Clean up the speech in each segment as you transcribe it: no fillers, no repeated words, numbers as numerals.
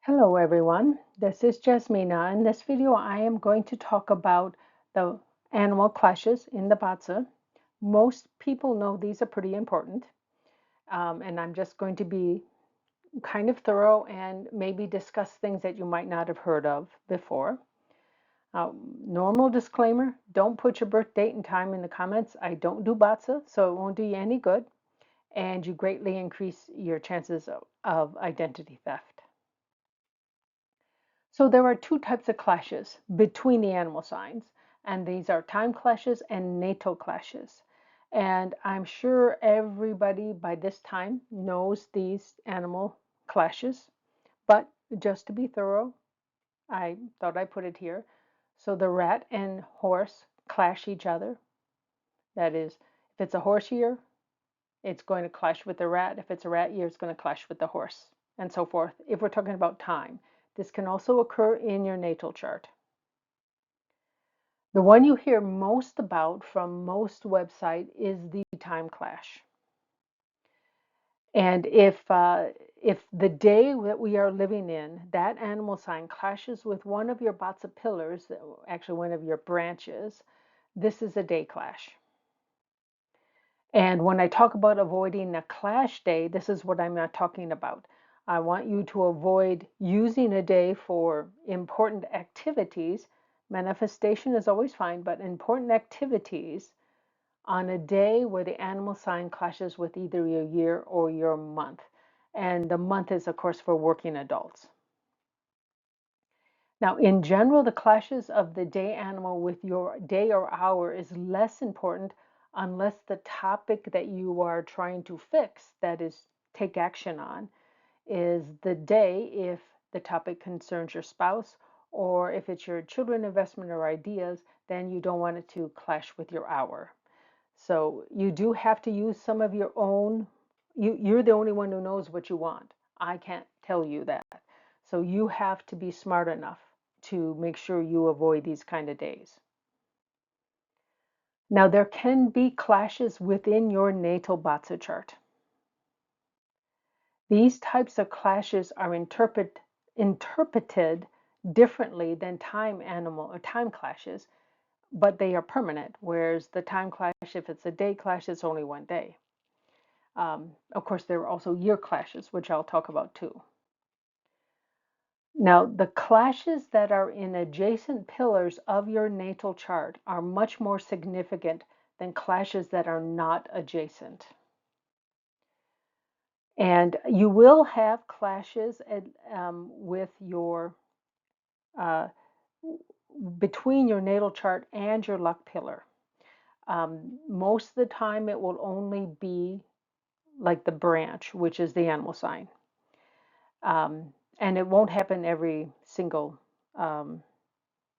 Hello everyone, this is Jasmina. In this video I am going to talk about the animal clashes in the Bazi. Most people know these are pretty important, and I'm just going to be kind of thorough and maybe discuss things that you might not have heard of before. Normal disclaimer, don't put your birth date and time in the comments. I don't do Bazi, so it won't do you any good, and you greatly increase your chances of identity theft. So there are two types of clashes between the animal signs, and these are time clashes and natal clashes. And I'm sure everybody by this time knows these animal clashes, but just to be thorough, I thought I'd put it here. So the rat and horse clash each other. That is, if it's a horse year, it's going to clash with the rat. If it's a rat year, it's going to clash with the horse, and so forth. If we're talking about time, this can also occur in your natal chart. The one you hear most about from most websites is the time clash. And if the day that we are living in, that animal sign clashes with one of your Batsa pillars, actually one of your branches, this is a day clash. And when I talk about avoiding a clash day, this is what I'm not talking about. I want you to avoid using a day for important activities. Manifestation is always fine, but important activities on a day where the animal sign clashes with either your year or your month. And the month is, of course, for working adults. Now, in general, the clashes of the day animal with your day or hour is less important unless the topic that you are trying to fix, that is, take action on, is the day if the topic concerns your spouse, or if it's your children investment or ideas, then you don't want it to clash with your hour. So you do have to use some of your own, you're the only one who knows what you want. I can't tell you that. So you have to be smart enough to make sure you avoid these kind of days. Now there can be clashes within your natal Batsa chart. These types of clashes are interpreted differently than time animal or time clashes, but they are permanent, whereas the time clash, if it's a day clash, it's only one day. Of course, there are also year clashes, which I'll talk about too. Now, the clashes that are in adjacent pillars of your natal chart are much more significant than clashes that are not adjacent. And you will have clashes with your between your natal chart and your luck pillar. Most of the time, it will only be like the branch, which is the animal sign. And it won't happen every single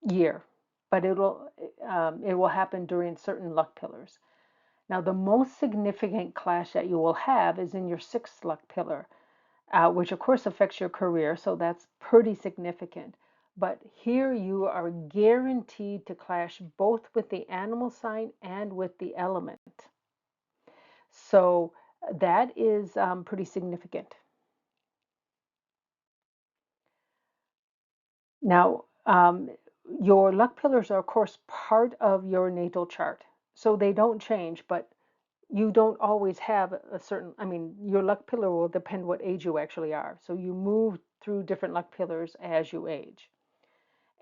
year, but it will happen during certain luck pillars. Now, the most significant clash that you will have is in your sixth luck pillar, which of course affects your career, so that's pretty significant. But here you are guaranteed to clash both with the animal sign and with the element. So that is pretty significant. Now, your luck pillars are, of course, part of your natal chart. So they don't change, but you don't always have a certain, I mean, your luck pillar will depend what age you actually are. So you move through different luck pillars as you age.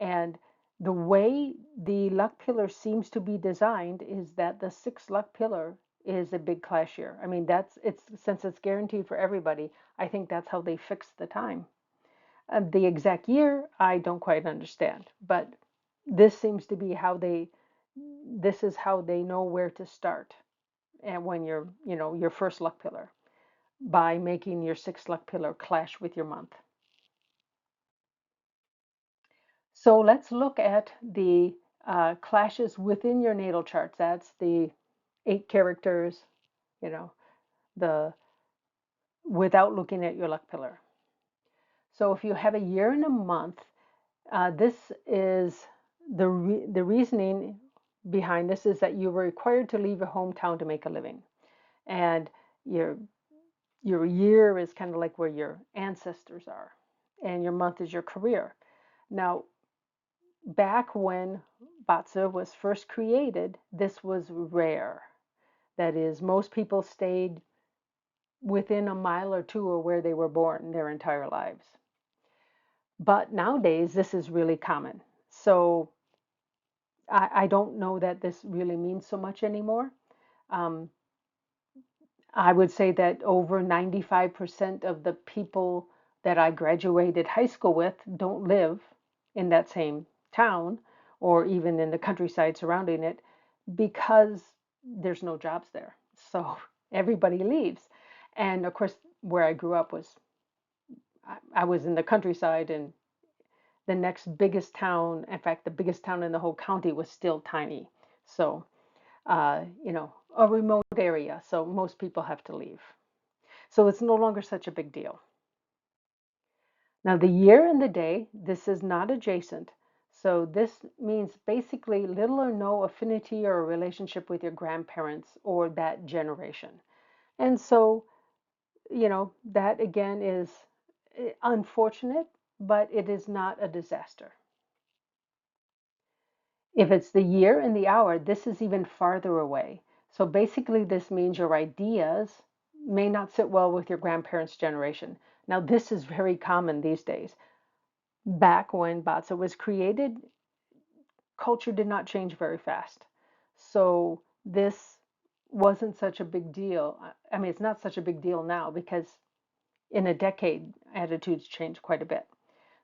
And the way the luck pillar seems to be designed is that the sixth luck pillar is a big clash year. I mean, since it's guaranteed for everybody, I think that's how they fix the time. The exact year, I don't quite understand, but this seems to be this is how they know where to start. And when you're, your first luck pillar, by making your sixth luck pillar clash with your month. So let's look at the clashes within your natal charts. That's the 8 characters, you know, the without looking at your luck pillar. So if you have a year and a month, this is the reasoning behind this is that you were required to leave your hometown to make a living, and your year is kind of like where your ancestors are. and your month is your career. Now, back when Bazi was first created, this was rare. That is, most people stayed within a mile or two of where they were born their entire lives. But nowadays, this is really common. So I don't know that this really means so much anymore. Um, I would say that over 95% of the people that I graduated high school with don't live in that same town or even in the countryside surrounding it because there's no jobs there. So everybody leaves. And of course, where I grew up was, I was in the countryside, and the next biggest town, in fact, the biggest town in the whole county was still tiny. So, a remote area. So most people have to leave. So it's no longer such a big deal. Now, the year and the day, this is not adjacent. So this means basically little or no affinity or relationship with your grandparents or that generation. And so, that again is unfortunate, but it is not a disaster. If it's the year and the hour, this is even farther away. So basically, this means your ideas may not sit well with your grandparents' generation. Now, this is very common these days. Back when Batsa was created, culture did not change very fast. So this wasn't such a big deal. I mean, it's not such a big deal now because in a decade, attitudes changed quite a bit.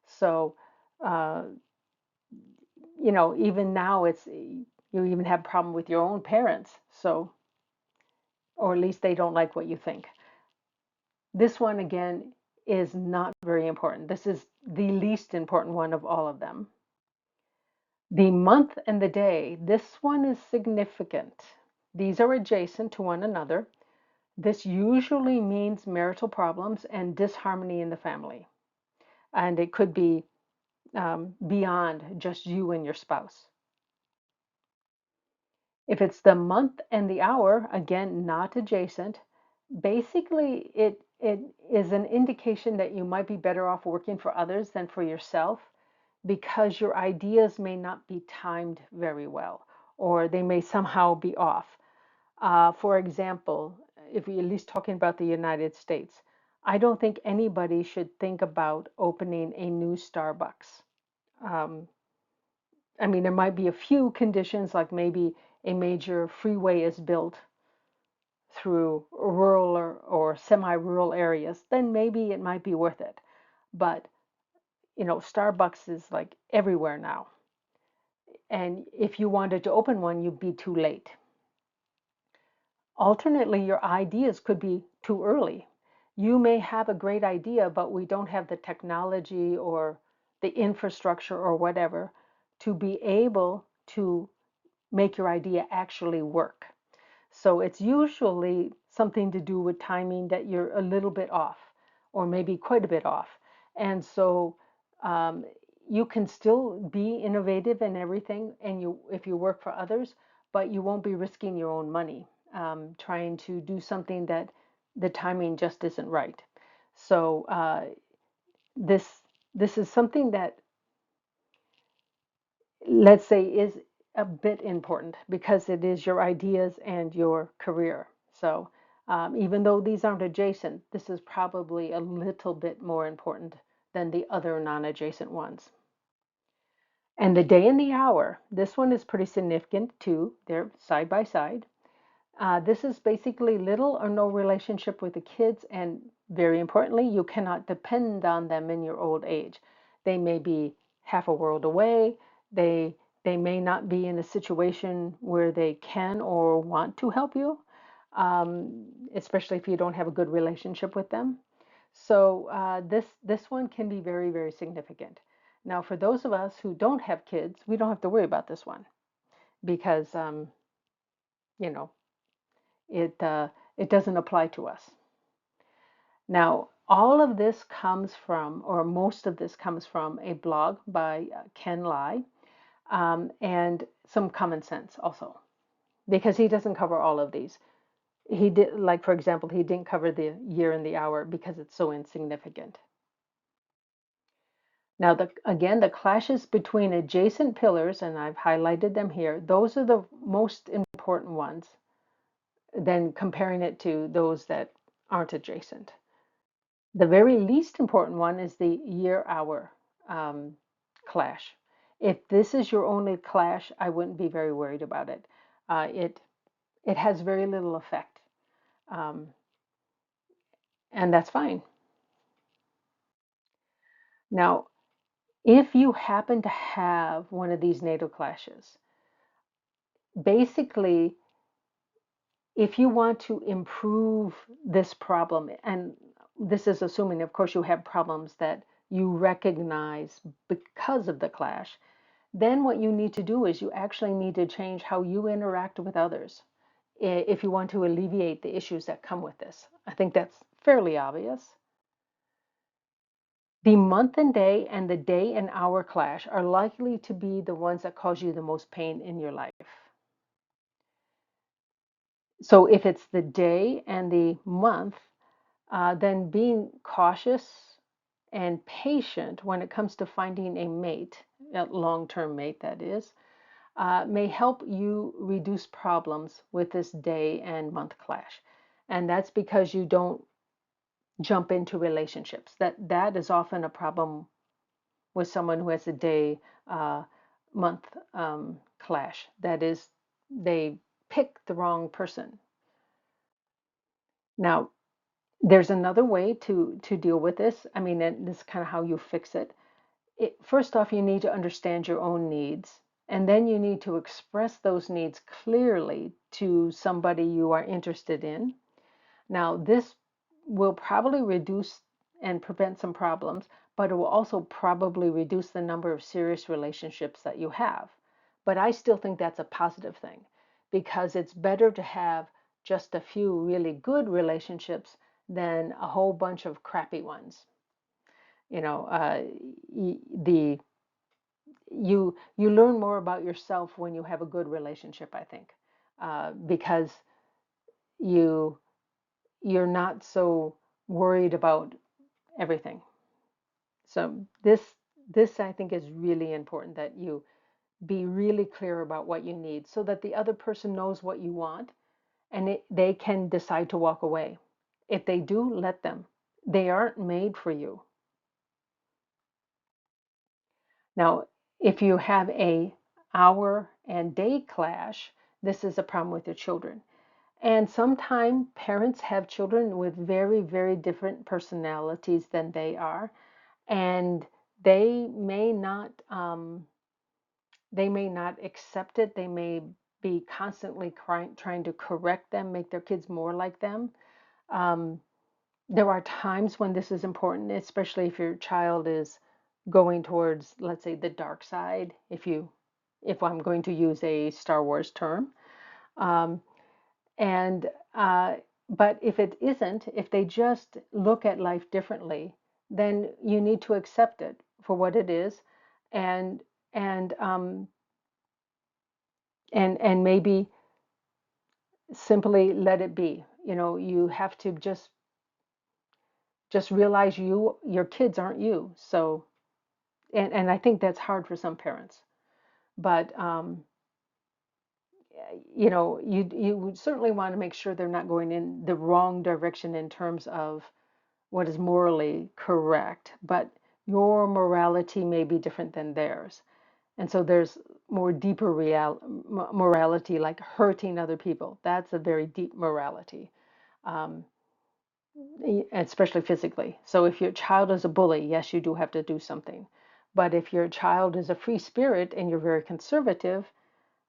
So, uh, even now, you even have a problem with your own parents. So, or at least they don't like what you think. This one again is not very important. This is the least important one of all of them. The month and the day, this one is significant. These are adjacent to one another. This usually means marital problems and disharmony in the family. And it could be beyond just you and your spouse. If it's the month and the hour, again, not adjacent, basically it is an indication that you might be better off working for others than for yourself because your ideas may not be timed very well or they may somehow be off. For example, if we're at least talking about the United States, I don't think anybody should think about opening a new Starbucks. Um, I mean, there might be a few conditions, like maybe a major freeway is built through rural or semi-rural areas, then maybe it might be worth it. But, Starbucks is like everywhere now. And if you wanted to open one, you'd be too late. Alternately, your ideas could be too early. You may have a great idea, but we don't have the technology or the infrastructure or whatever to be able to make your idea actually work. So it's usually something to do with timing that you're a little bit off, or maybe quite a bit off. And so um, you can still be innovative and everything, and if you work for others, but you won't be risking your own money trying to do something that the timing just isn't right. So this this is something that, let's say, is a bit important because it is your ideas and your career. So even though these aren't adjacent, this is probably a little bit more important than the other non-adjacent ones. And the day and the hour, this one is pretty significant too. They're side by side. This is basically little or no relationship with the kids, and very importantly, you cannot depend on them in your old age. They may be half a world away. They may not be in a situation where they can or want to help you, especially if you don't have a good relationship with them. So this one can be very, very significant. Now, for those of us who don't have kids, we don't have to worry about this one because you know it doesn't apply to us. Now, all of this comes from, or most of this comes from, a blog by Ken Lai, and some common sense also, because he doesn't cover all of these. He did, like for example, he didn't cover the year and the hour because it's so insignificant. Now, again, the clashes between adjacent pillars, and I've highlighted them here, those are the most important ones, then comparing it to those that aren't adjacent. The very least important one is the year-hour clash. If this is your only clash, I wouldn't be very worried about it. It has very little effect, um, and that's fine. Now, if you happen to have one of these natal clashes, basically, if you want to improve this problem, and this is assuming, of course, you have problems that you recognize because of the clash, then what you need to do is you actually need to change how you interact with others if you want to alleviate the issues that come with this. I think that's fairly obvious. The month and day and the day and hour clash are likely to be the ones that cause you the most pain in your life. So if it's the day and the month, then being cautious and patient when it comes to finding a mate, a long-term mate that is, may help you reduce problems with this day and month clash. And that's because you don't jump into relationships. That is often a problem with someone who has a day month clash. That is, they pick the wrong person. Now, there's another way to deal with this. I mean, and this is kind of how you fix it. First off, you need to understand your own needs, and then you need to express those needs clearly to somebody you are interested in. Now, this will probably reduce and prevent some problems, but it will also probably reduce the number of serious relationships that you have. But I still think that's a positive thing because it's better to have just a few really good relationships than a whole bunch of crappy ones. You know, the you learn more about yourself when you have a good relationship, I think, because you you're not so worried about everything. So this I think is really important that you be really clear about what you need so that the other person knows what you want and they can decide to walk away. If they do, let them. They aren't made for you. Now, if you have a hour and day clash, this is a problem with your children. And sometimes parents have children with very, very different personalities than they are, and they may not they may not accept it. They may be constantly trying to correct them, make their kids more like them. Um, there are times when this is important, especially if your child is going towards, let's say, the dark side. If I'm going to use a Star Wars term, um, and but if it isn't, if they just look at life differently, then you need to accept it for what it is, and and um, and maybe simply let it be. You know, you have to just realize your kids aren't you. So and I think that's hard for some parents. But you know, you would certainly want to make sure they're not going in the wrong direction in terms of what is morally correct, but your morality may be different than theirs. And so there's more deeper morality, like hurting other people. That's a very deep morality, um, especially physically. So if your child is a bully, yes, you do have to do something. But if your child is a free spirit and you're very conservative,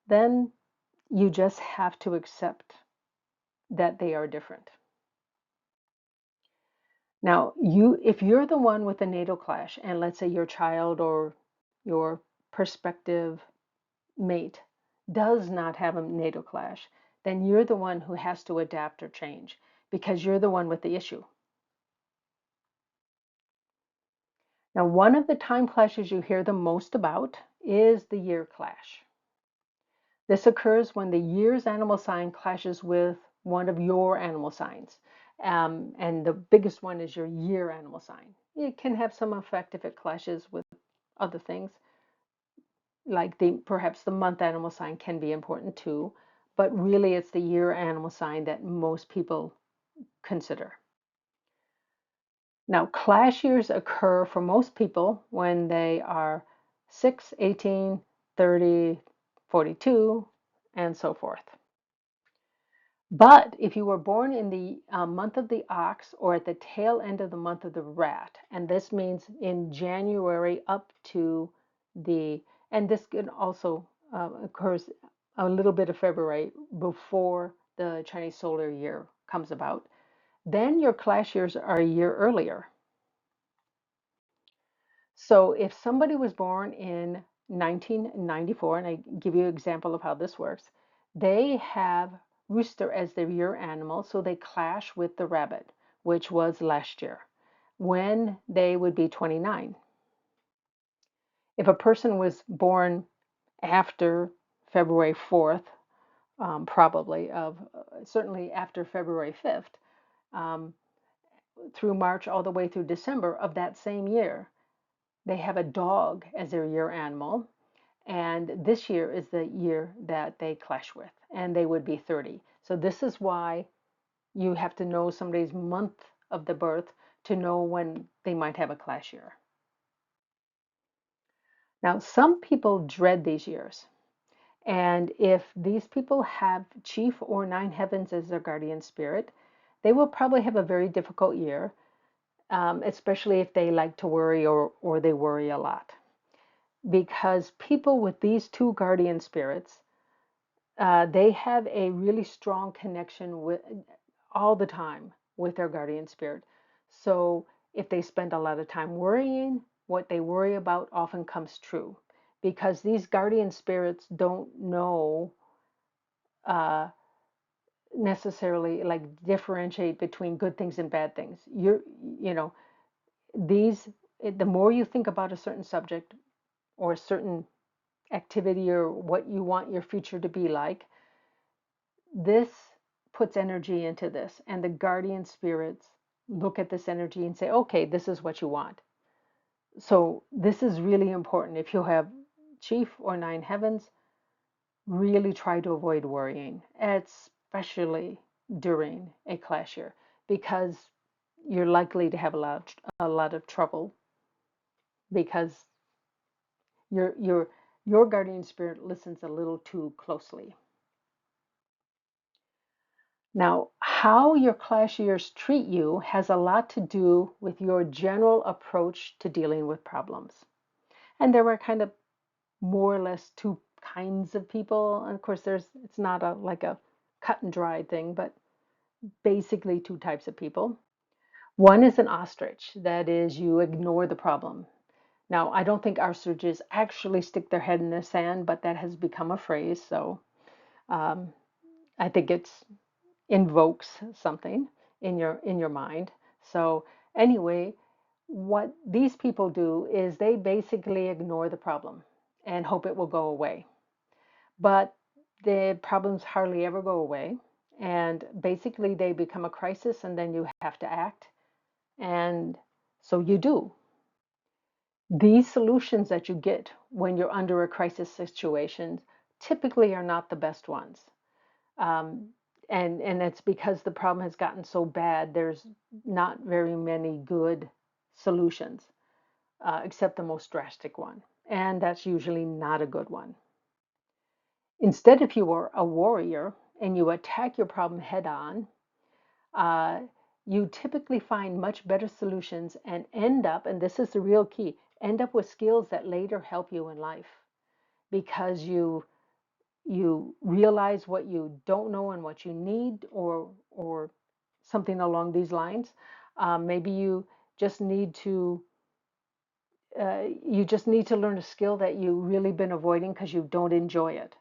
then you just have to accept that they are different. Now, if you're the one with a natal clash, and let's say your child or your prospective mate does not have a natal clash, then you're the one who has to adapt or change because you're the one with the issue. Now, one of the time clashes you hear the most about is the year clash. This occurs when the year's animal sign clashes with one of your animal signs. And the biggest one is your year animal sign. it can have some effect if it clashes with other things. Like the perhaps the month animal sign can be important too, but really it's the year animal sign that most people consider. Now, clash years occur for most people when they are 6, 18, 30, 42, and so forth. But if you were born in the month of the ox or at the tail end of the month of the rat, and this means in January up to the, and this can also occurs a little bit of February before the Chinese solar year comes about, then your clash years are a year earlier. So if somebody was born in 1994, and I give you an example of how this works, they have rooster as their year animal, so they clash with the rabbit, which was last year, when they would be 29. If a person was born after February 4th, probably of certainly after February 5th, um, through March all the way through December of that same year, they have a dog as their year animal. And this year is the year that they clash with, and they would be 30. So this is why you have to know somebody's month of the birth to know when they might have a clash year. Now, some people dread these years. And if these people have chief or nine heavens as their guardian spirit, they will probably have a very difficult year, especially if they like to worry or they worry a lot. Because people with these two guardian spirits, they have a really strong connection with all the time with their guardian spirit. So if they spend a lot of time worrying, what they worry about often comes true because these guardian spirits don't know uh, necessarily like differentiate between good things and bad things. You know, these, the more you think about a certain subject or a certain activity or what you want your future to be like, this puts energy into this, and the guardian spirits look at this energy and say, okay, this is what you want. So this is really important. If you have chief or nine heavens, really try to avoid worrying, especially during a clash year, because you're likely to have a lot of trouble because your your your guardian spirit listens a little too closely. Now, how your class years treat you has a lot to do with your general approach to dealing with problems. And there are kind of more or less two kinds of people. And of course, it's not a like a cut and dry thing, but basically two types of people. One is an ostrich, that is, you ignore the problem. Now, I don't think ostriches actually stick their head in the sand, but that has become a phrase. So um, I think it's invokes something in your mind. So anyway, what these people do is they basically ignore the problem and hope it will go away. But the problems hardly ever go away. And basically they become a crisis and then you have to act. And so you do. These solutions that you get when you're under a crisis situation typically are not the best ones. Um, and it's because the problem has gotten so bad, there's not very many good solutions, except the most drastic one. And that's usually not a good one. Instead, if you were a warrior and you attack your problem head on, uh, you typically find much better solutions and end up, and this is the real key, end up with skills that later help you in life because you realize what you don't know and what you need or something along these lines. Maybe you just need to learn a skill that you've really been avoiding because you don't enjoy it,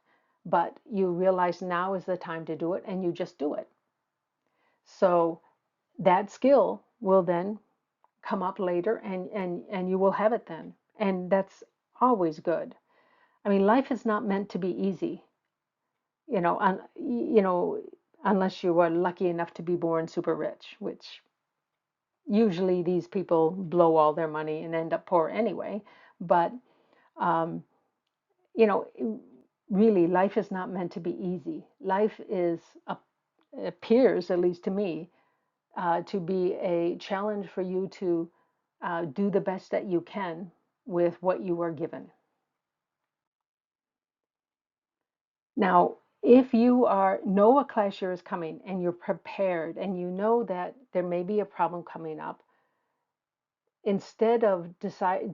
but you realize now is the time to do it and you just do it. So that skill will then come up later and you will have it then, and that's always good. I mean, life is not meant to be easy. You know, unless you were lucky enough to be born super rich, which Usually these people blow all their money and end up poor anyway. But, um, you know, really, life is not meant to be easy. Life is, appears, at least to me, to be a challenge for you to do the best that you can with what you are given. Now, if you know a class year is coming and you're prepared and you know that there may be a problem coming up, instead of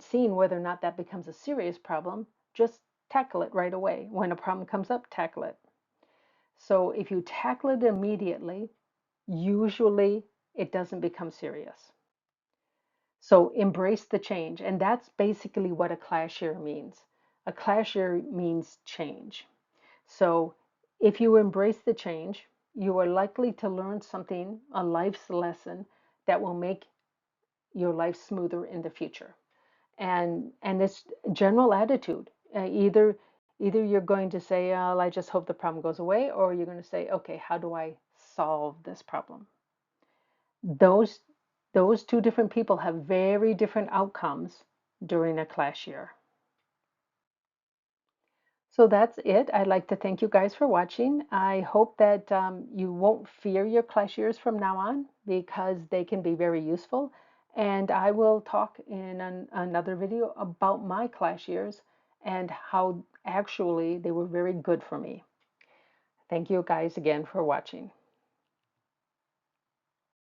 seeing whether or not that becomes a serious problem, just tackle it right away. When a problem comes up, tackle it. So if you tackle it immediately, usually it doesn't become serious. So embrace the change. And that's basically what a class year means. A class year means change. So if you embrace the change, you are likely to learn something, a life's lesson that will make your life smoother in the future. And this general attitude, either you're going to say, oh, I just hope the problem goes away, or you're going to say, okay, how do I solve this problem? Those those two different people have very different outcomes during a class year. So that's it. I'd like to thank you guys for watching. I hope that you won't fear your class years from now on because they can be very useful. And I will talk in another video about my class years and how actually they were very good for me. Thank you guys again for watching.